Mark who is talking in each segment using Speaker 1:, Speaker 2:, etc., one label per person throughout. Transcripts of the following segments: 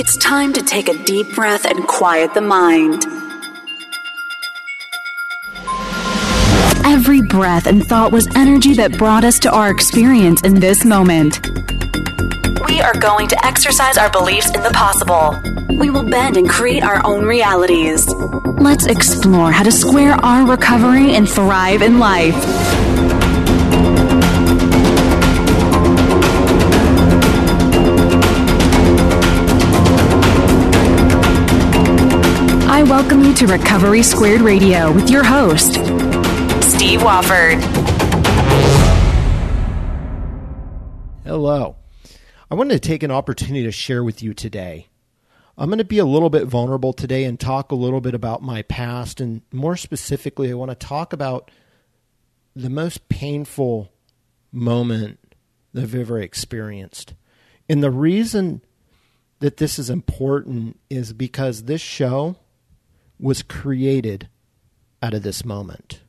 Speaker 1: It's time to take a deep breath and quiet the mind. Every breath and thought was energy that brought us to our experience in this moment. We are going to exercise our beliefs in the possible. We will bend and create our own realities. Let's explore how to square our recovery and thrive in life. I welcome you to Recovery Squared Radio with your host, Steve Wofford.
Speaker 2: Hello. I wanted to take an opportunity to share with you today. I'm going to be a little bit vulnerable today and talk a little bit about my past, and more specifically, I want to talk about the most painful moment that I've ever experienced. And the reason that this is important is because this show was created out of this moment.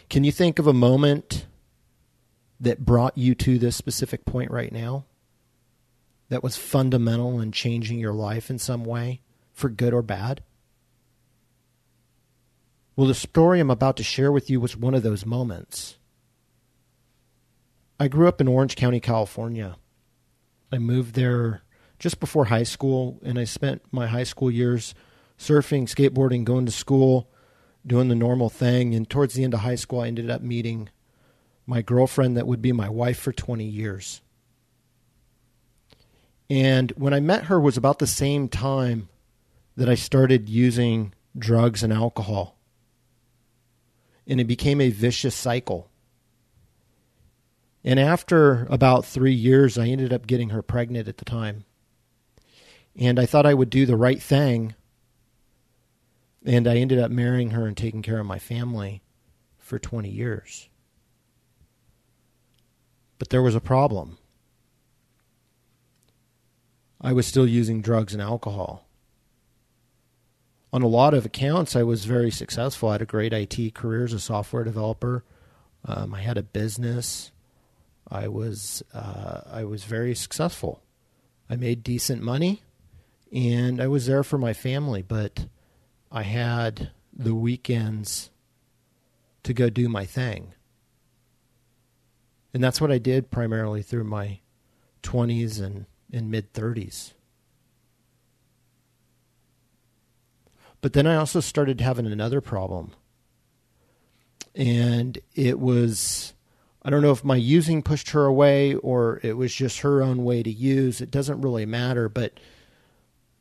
Speaker 2: Can you think of a moment that brought you to this specific point right now that was fundamental in changing your life in some way, for good or bad? Well, the story I'm about to share with you was one of those moments. I grew up in Orange County, California. I moved there just before high school, and I spent my high school years surfing, skateboarding, going to school, doing the normal thing. And towards the end of high school, I ended up meeting my girlfriend that would be my wife for 20 years. And when I met her was about the same time that I started using drugs and alcohol. And it became a vicious cycle. And after about 3 years, I ended up getting her pregnant at the time. And I thought I would do the right thing. And I ended up marrying her and taking care of my family for 20 years. But there was a problem. I was still using drugs and alcohol. On a lot of accounts, I was very successful. I had a great IT career as a software developer. I had a business. I was very successful. I made decent money, and I was there for my family, but I had the weekends to go do my thing. And that's what I did primarily through my 20s and mid-30s. But then I also started having another problem. And it was, I don't know if my using pushed her away or it was just her own way to use. It doesn't really matter. But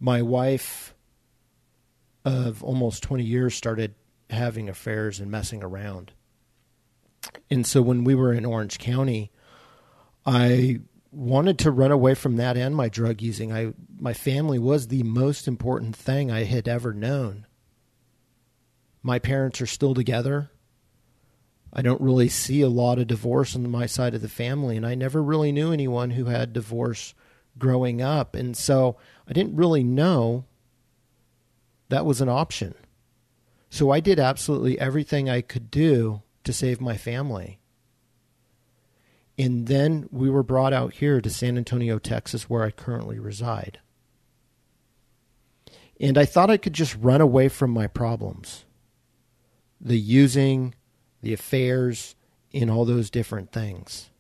Speaker 2: my wife of almost 20 years started having affairs and messing around. And so when we were in Orange County, I wanted to run away from that and my drug using. My family was the most important thing I had ever known. My parents are still together. I don't really see a lot of divorce on my side of the family, and I never really knew anyone who had divorce growing up. And so I didn't really know that was an option. So I did absolutely everything I could do to save my family. And then we were brought out here to San Antonio, Texas, where I currently reside. And I thought I could just run away from my problems. The using, the affairs, and all those different things.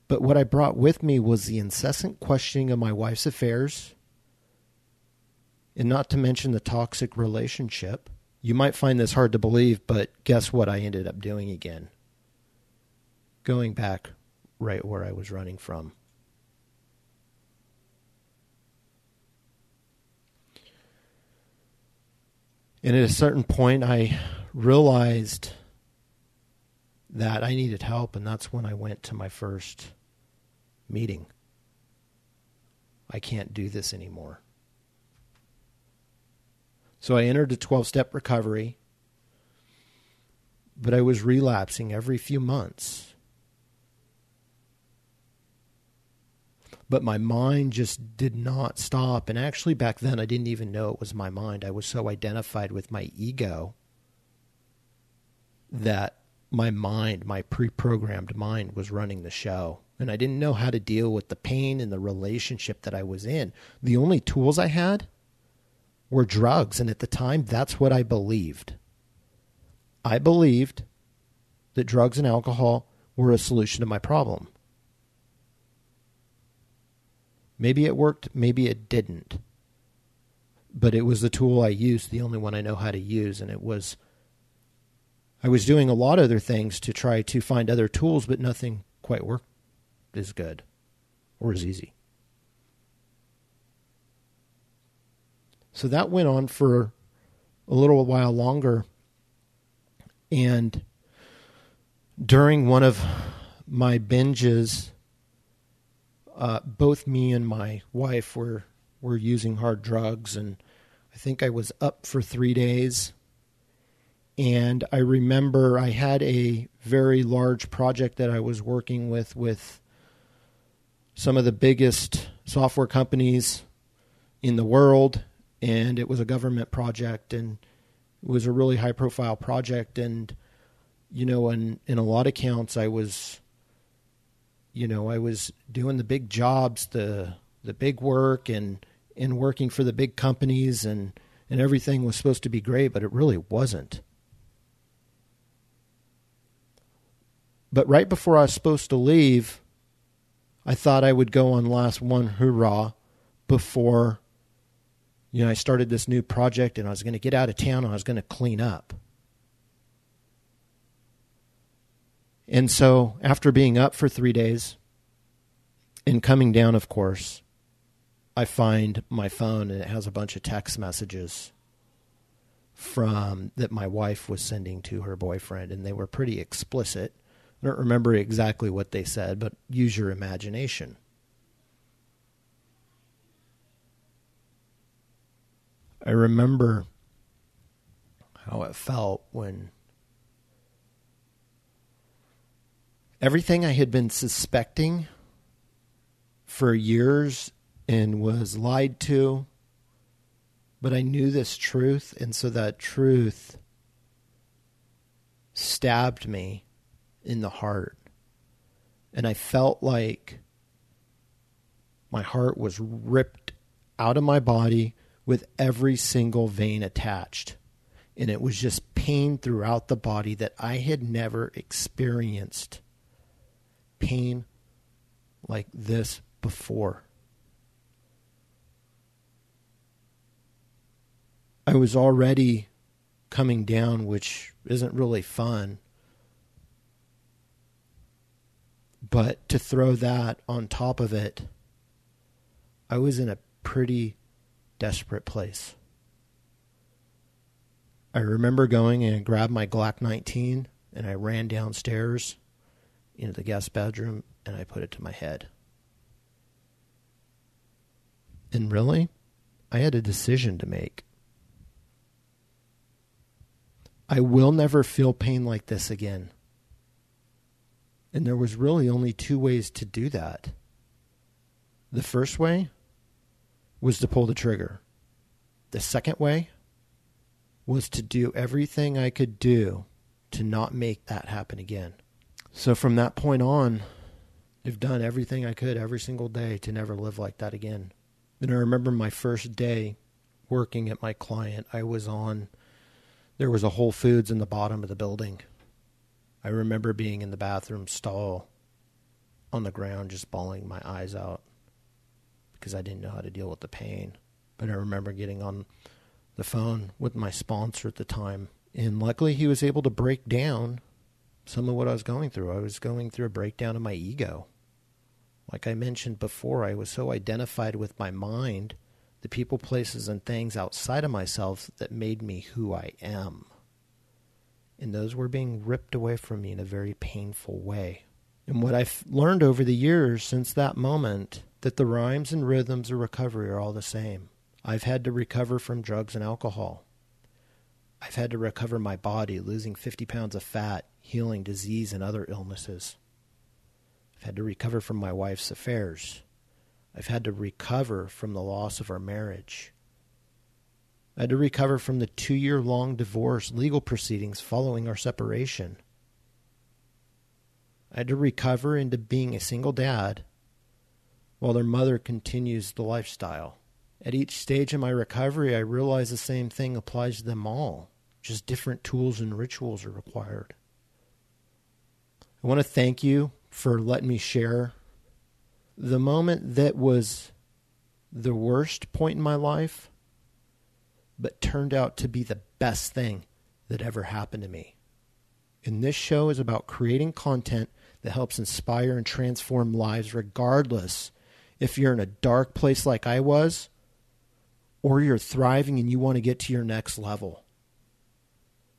Speaker 2: But what I brought with me was the incessant questioning of my wife's affairs, and not to mention the toxic relationship. You might find this hard to believe, but guess what I ended up doing again? Going back right where I was running from. And at a certain point, I realized that I needed help, and that's when I went to my first meeting. I can't do this anymore. So I entered a 12-step recovery, but I was relapsing every few months. But my mind just did not stop. And actually back then I didn't even know it was my mind. I was so identified with my ego that my mind, my pre-programmed mind, was running the show. And I didn't know how to deal with the pain in the relationship that I was in. The only tools I had were drugs. And at the time, that's what I believed. I believed that drugs and alcohol were a solution to my problem. Maybe it worked, maybe it didn't. But it was the tool I used, the only one I know how to use. And I was doing a lot of other things to try to find other tools, but nothing quite worked as good or as easy. So that went on for a little while longer. And during one of my binges, both me and my wife were using hard drugs, and I think I was up for 3 days. And I remember I had a very large project that I was working with some of the biggest software companies in the world, and it was a government project, and it was a really high-profile project. And in a lot of counts, I was doing the big jobs, the big work, and working for the big companies, and everything was supposed to be great, but it really wasn't. But right before I was supposed to leave, I thought I would go on last one hurrah before, I started this new project, and I was going to get out of town, and I was going to clean up. And so after being up for 3 days and coming down, of course, I find my phone, and it has a bunch of text messages that my wife was sending to her boyfriend, and they were pretty explicit. I don't remember exactly what they said, but use your imagination. I remember how it felt when everything I had been suspecting for years and was lied to, but I knew this truth, and so that truth stabbed me in the heart. And I felt like my heart was ripped out of my body with every single vein attached. And it was just pain throughout the body that I had never experienced pain like this before. I was already coming down, which isn't really fun. But to throw that on top of it, I was in a pretty desperate place. I remember going and grabbed my Glock 19, and I ran downstairs into the guest bedroom, and I put it to my head. And really, I had a decision to make. I will never feel pain like this again. And there was really only two ways to do that. The first way was to pull the trigger. The second way was to do everything I could do to not make that happen again. So from that point on, I've done everything I could every single day to never live like that again. And I remember my first day working at my client, there was a Whole Foods in the bottom of the building. I remember being in the bathroom stall on the ground just bawling my eyes out because I didn't know how to deal with the pain. But I remember getting on the phone with my sponsor at the time, and luckily he was able to break down some of what I was going through. I was going through a breakdown of my ego. Like I mentioned before, I was so identified with my mind, the people, places, and things outside of myself that made me who I am. And those were being ripped away from me in a very painful way. And what I've learned over the years since that moment, that the rhymes and rhythms of recovery are all the same. I've had to recover from drugs and alcohol. I've had to recover my body, losing 50 pounds of fat, healing disease and other illnesses. I've had to recover from my wife's affairs. I've had to recover from the loss of our marriage. I had to recover from the 2-year-long divorce legal proceedings following our separation. I had to recover into being a single dad while their mother continues the lifestyle. At each stage of my recovery, I realized the same thing applies to them all. Just different tools and rituals are required. I want to thank you for letting me share the moment that was the worst point in my life, but turned out to be the best thing that ever happened to me. And this show is about creating content that helps inspire and transform lives, regardless if you're in a dark place like I was, or you're thriving and you want to get to your next level.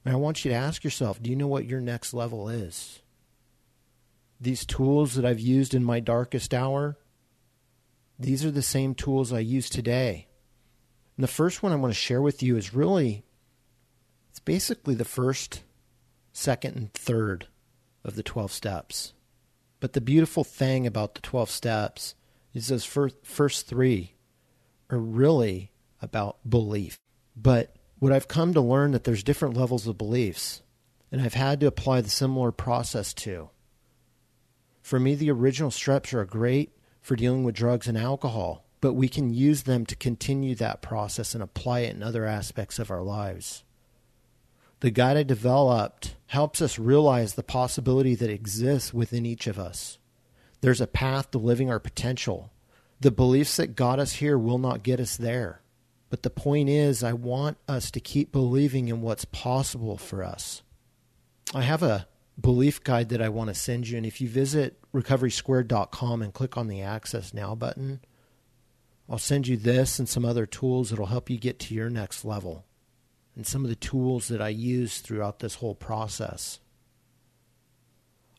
Speaker 2: And I want you to ask yourself, do you know what your next level is? These tools that I've used in my darkest hour, these are the same tools I use today. And the first one I want to share with you is it's basically the first, second, and third of the 12 steps. But the beautiful thing about the 12 steps is those first three are really about belief. But what I've come to learn that there's different levels of beliefs, and I've had to apply the similar process to. For me, the original steps are great for dealing with drugs and alcohol, but we can use them to continue that process and apply it in other aspects of our lives. The guide I developed helps us realize the possibility that exists within each of us. There's a path to living our potential. The beliefs that got us here will not get us there. But the point is, I want us to keep believing in what's possible for us. I have a belief guide that I want to send you, and if you visit recoverysquared.com and click on the Access Now button, I'll send you this and some other tools that will help you get to your next level, and some of the tools that I use throughout this whole process.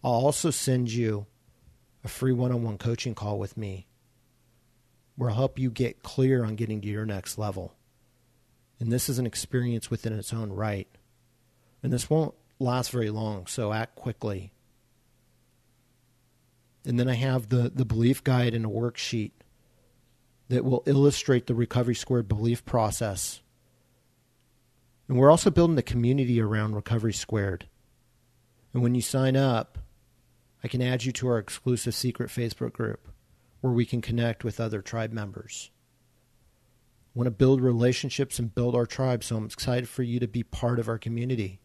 Speaker 2: I'll also send you a free one-on-one coaching call with me where I'll help you get clear on getting to your next level. And this is an experience within its own right. And this won't last very long, so act quickly. And then I have the belief guide and a worksheet that will illustrate the Recovery Squared belief process. And we're also building a community around Recovery Squared. And when you sign up, I can add you to our exclusive secret Facebook group where we can connect with other tribe members. I want to build relationships and build our tribe, so I'm excited for you to be part of our community.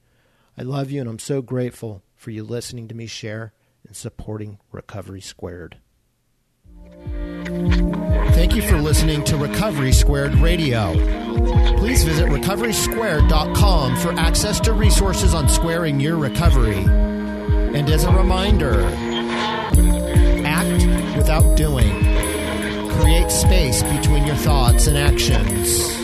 Speaker 2: I love you, and I'm so grateful for you listening to me share and supporting Recovery Squared. Thank you for listening to Recovery Squared Radio. Please visit recoverysquared.com for access to resources on squaring your recovery. And as a reminder, act without doing. Create space between your thoughts and actions.